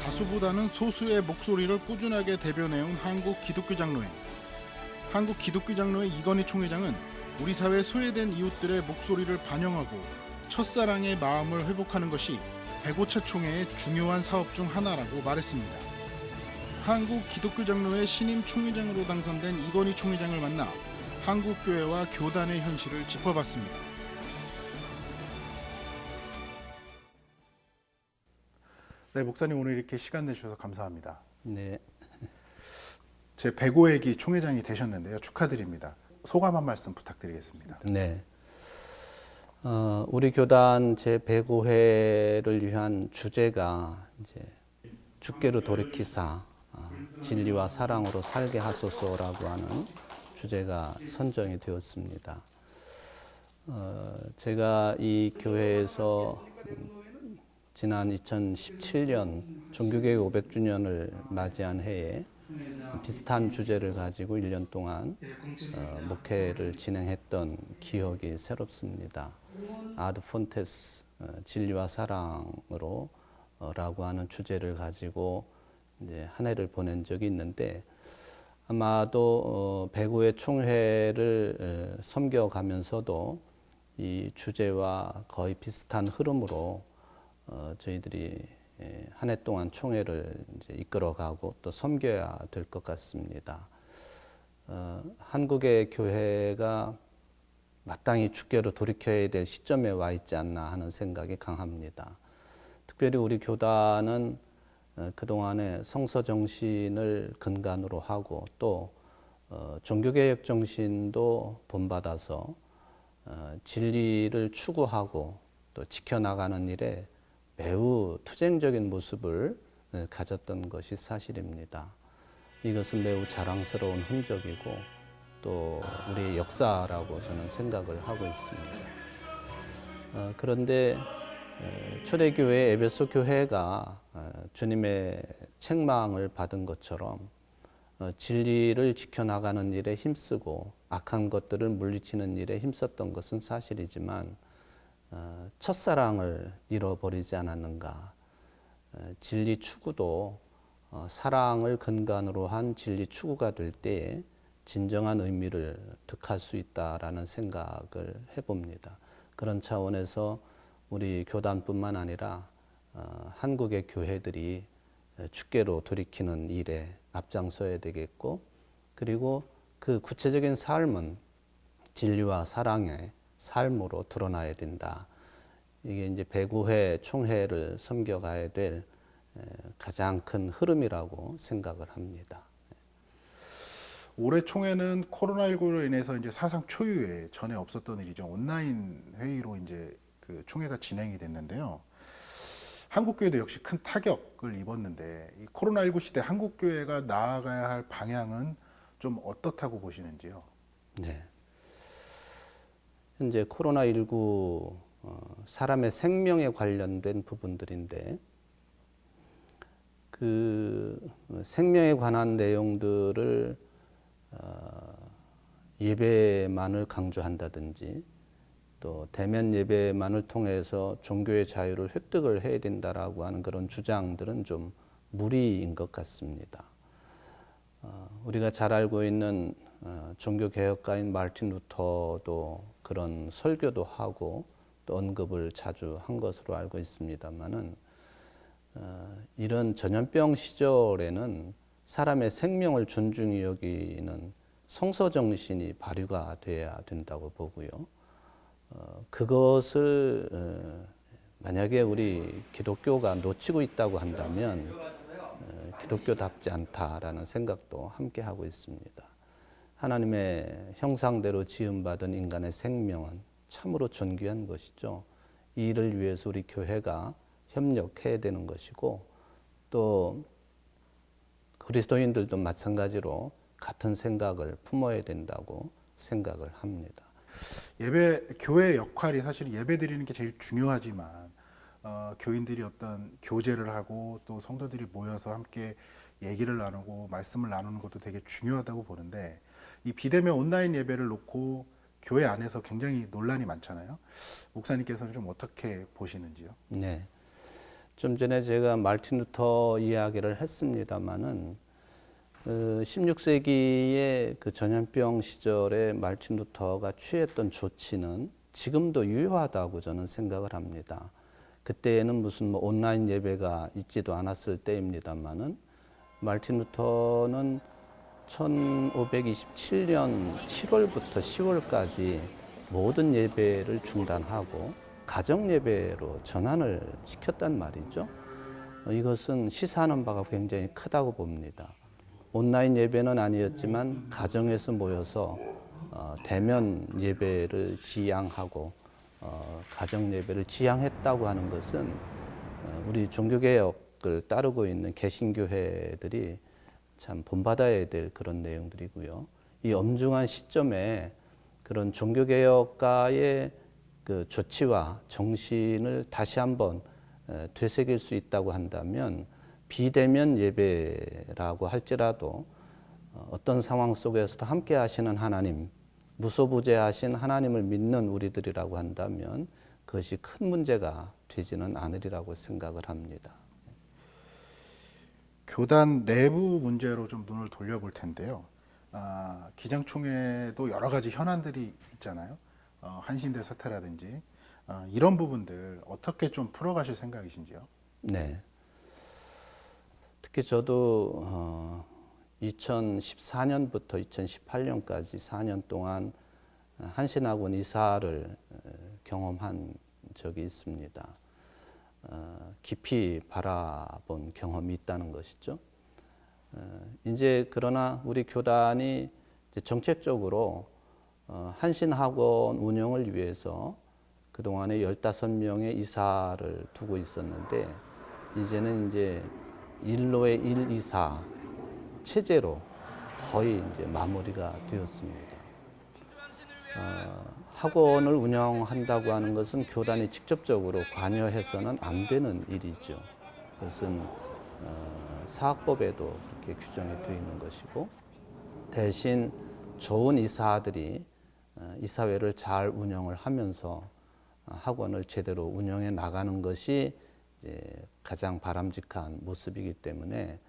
다수보다는 소수의 목소리를 꾸준하게 대변해온 한국 기독교 장로회. 한국 기독교 장로회 이건희 총회장은 우리 사회 소외된 이웃들의 목소리를 반영하고 첫사랑의 마음을 회복하는 것이 105차 총회의 중요한 사업 중 하나라고 말했습니다. 한국 기독교 장로회 신임 총회장으로 당선된 이건희 총회장을 만나 한국교회와 교단의 현실을 짚어봤습니다. 네, 목사님 오늘 이렇게 시간 내주셔서 감사합니다. 네. 제 105회기 총회장이 되셨는데요. 축하드립니다. 소감 한 말씀 부탁드리겠습니다. 네. 우리 교단 제105회를 위한 주제가 이제 주께로 돌이키사 진리와 사랑으로 살게 하소서라고 하는 주제가 선정이 되었습니다. 제가 이 교회에서 지난 2017년 종교개혁 500주년을 맞이한 해에 비슷한 주제를 가지고 1년 동안 목회를 진행했던 기억이 새롭습니다. 아드 폰테스 진리와 사랑으로 라고 하는 주제를 가지고 이제 한 해를 보낸 적이 있는데 아마도 105회 총회를 섬겨가면서도 이 주제와 거의 비슷한 흐름으로 저희들이 한 해 동안 총회를 이제 이끌어가고 또 섬겨야 될 것 같습니다. 한국의 교회가 마땅히 주께로 돌이켜야 될 시점에 와 있지 않나 하는 생각이 강합니다. 특별히 우리 교단은 그동안에 성서 정신을 근간으로 하고 또 종교개혁 정신도 본받아서 진리를 추구하고 또 지켜나가는 일에 매우 투쟁적인 모습을 가졌던 것이 사실입니다. 이것은 매우 자랑스러운 흔적이고 또 우리의 역사라고 저는 생각을 하고 있습니다. 그런데 초대교회 에베소 교회가 주님의 책망을 받은 것처럼 진리를 지켜나가는 일에 힘쓰고 악한 것들을 물리치는 일에 힘썼던 것은 사실이지만 첫사랑을 잃어버리지 않았는가. 진리 추구도 사랑을 근간으로 한 진리 추구가 될 때에 진정한 의미를 득할 수 있다라는 생각을 해봅니다. 그런 차원에서 우리 교단뿐만 아니라 한국의 교회들이 주께로 돌이키는 일에 앞장서야 되겠고, 그리고 그 구체적인 삶은 진리와 사랑의 삶으로 드러나야 된다. 이게 이제 105회 총회를 섬겨가야 될 가장 큰 흐름이라고 생각을 합니다. 올해 총회는 코로나19로 인해서 이제 사상 초유의 전에 없었던 일이죠. 온라인 회의로 이제 그 총회가 진행이 됐는데요. 한국교회도 역시 큰 타격을 입었는데 이 코로나19 시대 한국교회가 나아가야 할 방향은 좀 어떻다고 보시는지요? 네. 현재 코로나19 사람의 생명에 관련된 부분들인데 그 생명에 관한 내용들을 예배만을 강조한다든지 또 대면 예배만을 통해서 종교의 자유를 획득을 해야 된다라고 하는 그런 주장들은 좀 무리인 것 같습니다. 우리가 잘 알고 있는 종교 개혁가인 마르틴 루터도 그런 설교도 하고 또 언급을 자주 한 것으로 알고 있습니다만은 이런 전염병 시절에는 사람의 생명을 존중히 여기는 성서 정신이 발휘가 돼야 된다고 보고요. 그것을 만약에 우리 기독교가 놓치고 있다고 한다면 기독교답지 않다라는 생각도 함께 하고 있습니다. 하나님의 형상대로 지음받은 인간의 생명은 참으로 존귀한 것이죠. 이 일을 위해서 우리 교회가 협력해야 되는 것이고 또 그리스도인들도 마찬가지로 같은 생각을 품어야 된다고 생각을 합니다. 교회의 역할이 사실 예배 드리는 게 제일 중요하지만 교인들이 어떤 교제를 하고 또 성도들이 모여서 함께 얘기를 나누고 말씀을 나누는 것도 되게 중요하다고 보는데 이 비대면 온라인 예배를 놓고 교회 안에서 굉장히 논란이 많잖아요. 목사님께서는 좀 어떻게 보시는지요? 네. 좀 전에 제가 마르틴 루터 이야기를 했습니다마는 16세기의 그 전염병 시절에 마르틴 루터가 취했던 조치는 지금도 유효하다고 저는 생각을 합니다. 그때에는 무슨 뭐 온라인 예배가 있지도 않았을 때입니다마는 마르틴 루터는 1527년 7월부터 10월까지 모든 예배를 중단하고 가정 예배로 전환을 시켰단 말이죠. 이것은 시사하는 바가 굉장히 크다고 봅니다. 온라인 예배는 아니었지만 가정에서 모여서 대면 예배를 지향하고 가정 예배를 지향했다고 하는 것은 우리 종교개혁을 따르고 있는 개신교회들이 참 본받아야 될 그런 내용들이고요. 이 엄중한 시점에 그런 종교개혁가의 그 조치와 정신을 다시 한번 되새길 수 있다고 한다면 비대면 예배라고 할지라도 어떤 상황 속에서도 함께 하시는 하나님, 무소부재하신 하나님을 믿는 우리들이라고 한다면 그것이 큰 문제가 되지는 않으리라고 생각을 합니다. 교단 내부 문제로 좀 눈을 돌려볼 텐데요. 기장총회도 여러 가지 현안들이 있잖아요. 한신대 사태라든지 이런 부분들 어떻게 좀 풀어가실 생각이신지요? 네. 특히 저도 2014년부터 2018년까지 4년 동안 한신학원 이사를 경험한 적이 있습니다. 깊이 바라본 경험이 있다는 것이죠. 이제 그러나 우리 교단이 이제 정책적으로 한신학원 운영을 위해서 그동안에 15명의 이사를 두고 있었는데 이제는 이제 일로의 1이사 체제로 거의 이제 마무리가 되었습니다. 학원을 운영한다고 하는 것은 교단이 직접적으로 관여해서는 안 되는 일이죠. 그것은 사학법에도 그렇게 규정이 되어 있는 것이고 대신 좋은 이사들이 이사회를 잘 운영을 하면서 학원을 제대로 운영해 나가는 것이 이제 가장 바람직한 모습이기 때문에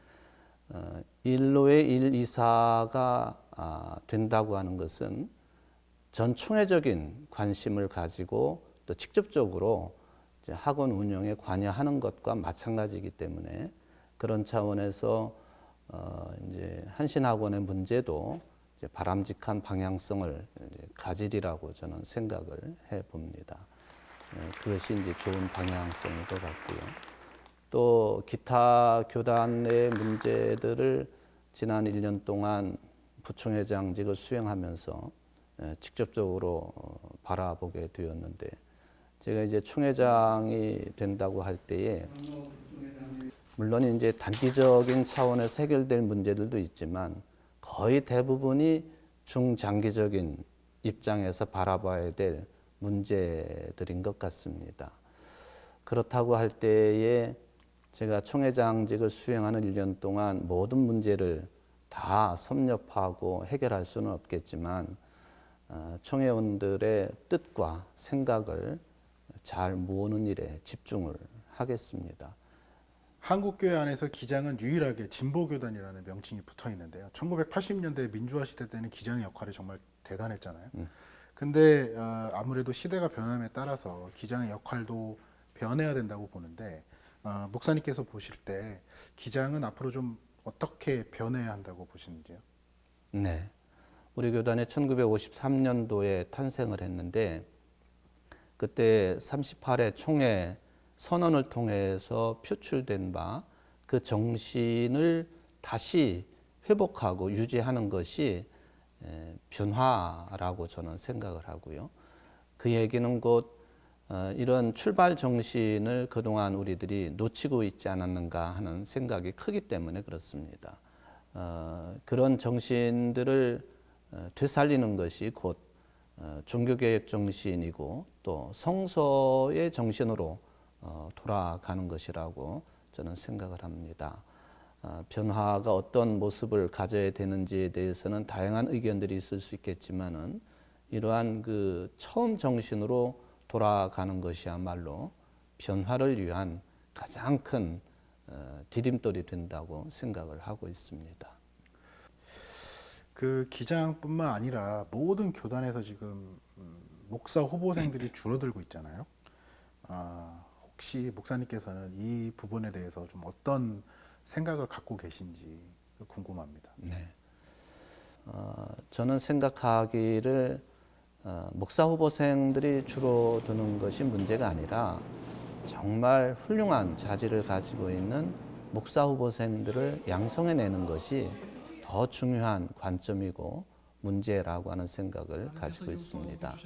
일로의 1이사가 된다고 하는 것은 전 총회적인 관심을 가지고 또 직접적으로 이제 학원 운영에 관여하는 것과 마찬가지이기 때문에 그런 차원에서 이제 한신학원의 문제도 이제 바람직한 방향성을 가지리라고 저는 생각을 해봅니다. 그것이 이제 좋은 방향성인 것 같고요. 또 기타 교단의 문제들을 지난 1년 동안 부총회장직을 수행하면서 직접적으로 바라보게 되었는데 제가 이제 총회장이 된다고 할 때에 물론 이제 단기적인 차원에서 해결될 문제들도 있지만 거의 대부분이 중장기적인 입장에서 바라봐야 될 문제들인 것 같습니다. 그렇다고 할 때에 제가 총회장직을 수행하는 1년 동안 모든 문제를 다 섭렵하고 해결할 수는 없겠지만 총회원들의 뜻과 생각을 잘 모으는 일에 집중을 하겠습니다. 한국교회 안에서 기장은 유일하게 진보교단이라는 명칭이 붙어 있는데요. 1980년대 민주화 시대 때는 기장의 역할이 정말 대단했잖아요. 근데 아무래도 시대가 변함에 따라서 기장의 역할도 변해야 된다고 보는데 목사님께서 보실 때 기장은 앞으로 좀 어떻게 변해야 한다고 보시는지요? 네. 우리 교단이 1953년도에 탄생을 했는데 그때 38회 총회 선언을 통해서 표출된 바 그 정신을 다시 회복하고 유지하는 것이 변화라고 저는 생각을 하고요. 그 얘기는 곧 이런 출발 정신을 그동안 우리들이 놓치고 있지 않았는가 하는 생각이 크기 때문에 그렇습니다. 그런 정신들을 되살리는 것이 곧 종교개혁 정신이고 또 성서의 정신으로 돌아가는 것이라고 저는 생각을 합니다. 변화가 어떤 모습을 가져야 되는지에 대해서는 다양한 의견들이 있을 수 있겠지만은 이러한 그 처음 정신으로 돌아가는 것이야말로 변화를 위한 가장 큰 디딤돌이 된다고 생각을 하고 있습니다. 그 기장뿐만 아니라 모든 교단에서 지금 목사 후보생들이 줄어들고 있잖아요. 혹시 목사님께서는 이 부분에 대해서 좀 어떤 생각을 갖고 계신지 궁금합니다. 네. 저는 생각하기를 목사 후보생들이 줄어드는 것이 문제가 아니라 정말 훌륭한 자질을 가지고 있는 목사 후보생들을 양성해내는 것이 더 중요한 관점이고 문제라고 하는 생각을 가지고 있습니다.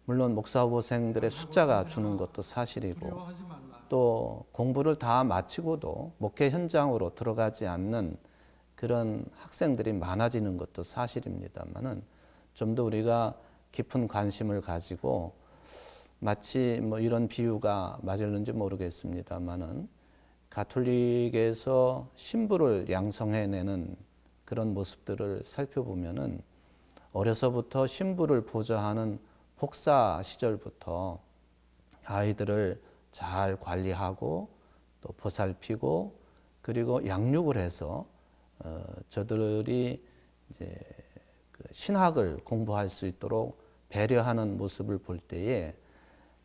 물론 목사 후보생들의 숫자가 주는 것도 사실이고 또 공부를 다 마치고도 목회 현장으로 들어가지 않는 그런 학생들이 많아지는 것도 사실입니다만은 좀 더 우리가 깊은 관심을 가지고 마치 뭐 이런 비유가 맞을는지 모르겠습니다만은 가톨릭에서 신부를 양성해내는 그런 모습들을 살펴보면은 어려서부터 신부를 보좌하는 복사 시절부터 아이들을 잘 관리하고 또 보살피고 그리고 양육을 해서 저들이 이제 그 신학을 공부할 수 있도록 배려하는 모습을 볼 때에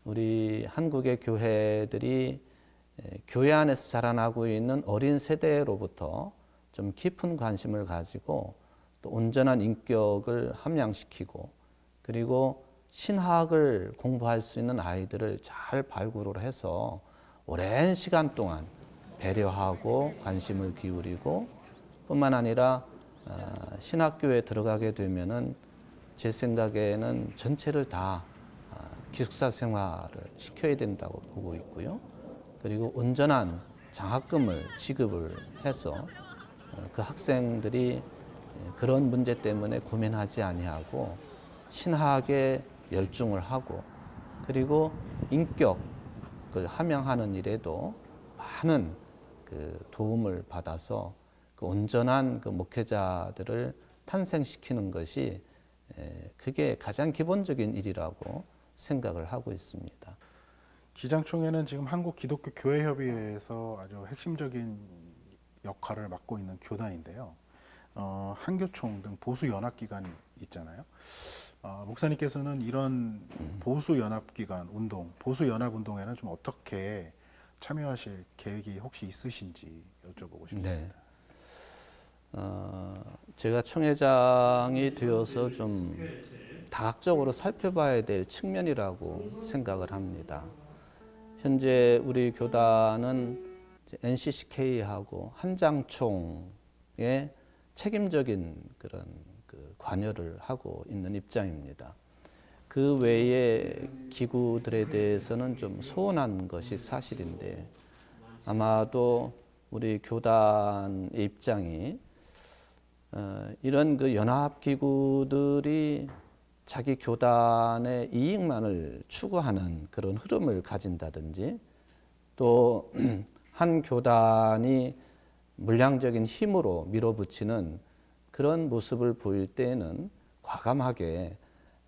우리 한국의 교회들이 교회 안에서 자라나고 있는 어린 세대로부터 좀 깊은 관심을 가지고 또 온전한 인격을 함양시키고 그리고 신학을 공부할 수 있는 아이들을 잘 발굴을 해서 오랜 시간 동안 배려하고 관심을 기울이고 뿐만 아니라 신학교에 들어가게 되면은 제 생각에는 전체를 다 기숙사 생활을 시켜야 된다고 보고 있고요. 그리고 온전한 장학금을 지급을 해서 그 학생들이 그런 문제 때문에 고민하지 아니하고 신학에 열중을 하고 그리고 인격을 함양하는 일에도 많은 그 도움을 받아서 그 온전한 그 목회자들을 탄생시키는 것이 그게 가장 기본적인 일이라고 생각을 하고 있습니다. 기장총회는 지금 한국 기독교 교회 협의회에서 아주 핵심적인 역할을 맡고 있는 교단인데요. 한교총 등 보수 연합 기관이 있잖아요. 목사님께서는 이런 보수 연합 기관 운동, 보수 연합 운동에는 좀 어떻게 참여하실 계획이 혹시 있으신지 여쭤보고 싶습니다. 네. 제가 총회장이 되어서 좀 다각적으로 살펴봐야 될 측면이라고 생각을 합니다. 현재 우리 교단은 NCCK하고 한장총의 책임적인 그런 그 관여를 하고 있는 입장입니다. 그 외의 기구들에 대해서는 좀 소원한 것이 사실인데 아마도 우리 교단의 입장이 이런 그 연합 기구들이 자기 교단의 이익만을 추구하는 그런 흐름을 가진다든지 또 한 교단이 물량적인 힘으로 밀어붙이는 그런 모습을 보일 때에는 과감하게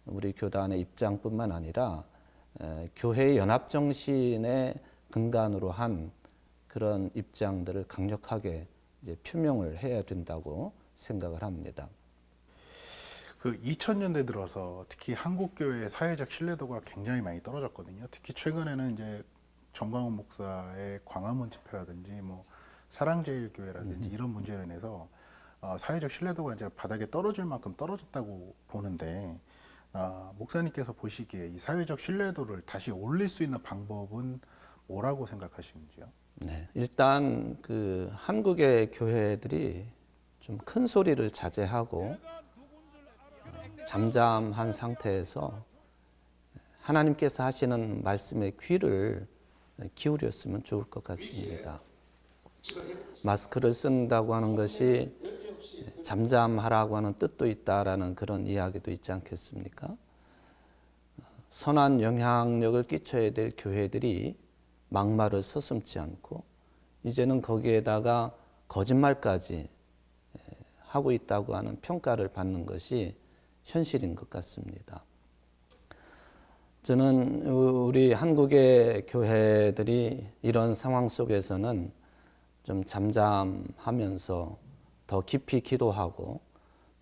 우리 교단의 입장뿐만 아니라 교회의 연합 정신의 근간으로 한 그런 입장들을 강력하게 이제 표명을 해야 된다고 생각을 합니다. 그 2000년대 들어서 특히 한국 교회의 사회적 신뢰도가 굉장히 많이 떨어졌거든요. 특히 최근에는 이제 정광훈 목사의 광화문 집회라든지 뭐 사랑제일교회라든지 이런 문제로 인해서 사회적 신뢰도가 이제 바닥에 떨어질 만큼 떨어졌다고 보는데 목사님께서 보시기에 이 사회적 신뢰도를 다시 올릴 수 있는 방법은 뭐라고 생각하시는지요? 네, 일단 그 한국의 교회들이 좀 큰 소리를 자제하고 잠잠한 상태에서 하나님께서 하시는 말씀에 귀를 기울였으면 좋을 것 같습니다. 마스크를 쓴다고 하는 것이 잠잠하라고 하는 뜻도 있다라는 그런 이야기도 있지 않겠습니까? 선한 영향력을 끼쳐야 될 교회들이 막말을 서슴지 않고 이제는 거기에다가 거짓말까지 하고 있다고 하는 평가를 받는 것이 현실인 것 같습니다. 저는 우리 한국의 교회들이 이런 상황 속에서는 좀 잠잠하면서 더 깊이 기도하고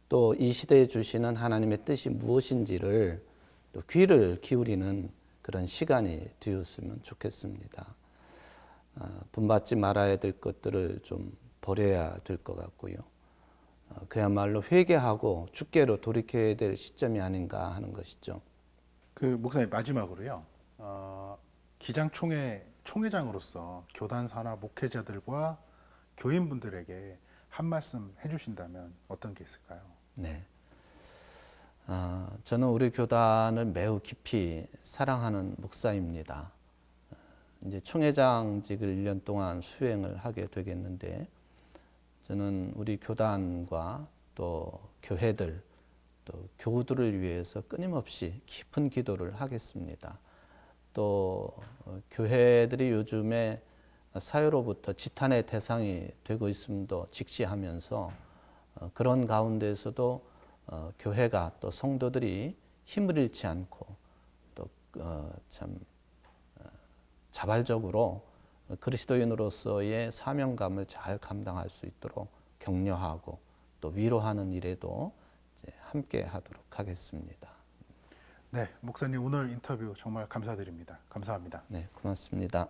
또 이 시대에 주시는 하나님의 뜻이 무엇인지를 또 귀를 기울이는 그런 시간이 되었으면 좋겠습니다. 본받지 말아야 될 것들을 좀 버려야 될 것 같고요. 그야말로 회개하고 주께로 돌이켜야 될 시점이 아닌가 하는 것이죠. 그 목사님 마지막으로요. 기장총회 총회장으로서 교단사나 목회자들과 교인분들에게 한 말씀 해주신다면 어떤 게 있을까요? 네. 저는 우리 교단을 매우 깊이 사랑하는 목사입니다. 이제 총회장직을 1년 동안 수행을 하게 되겠는데, 저는 우리 교단과 또 교회들, 또 교우들을 위해서 끊임없이 깊은 기도를 하겠습니다. 또 교회들이 요즘에 사회로부터 지탄의 대상이 되고 있음도 직시하면서 그런 가운데에서도 교회가 또 성도들이 힘을 잃지 않고 또 참 자발적으로 그리스도인으로서의 사명감을 잘 감당할 수 있도록 격려하고 또 위로하는 일에도 이제 함께 하도록 하겠습니다. 네, 목사님 오늘 인터뷰 정말 감사드립니다. 감사합니다. 네, 고맙습니다.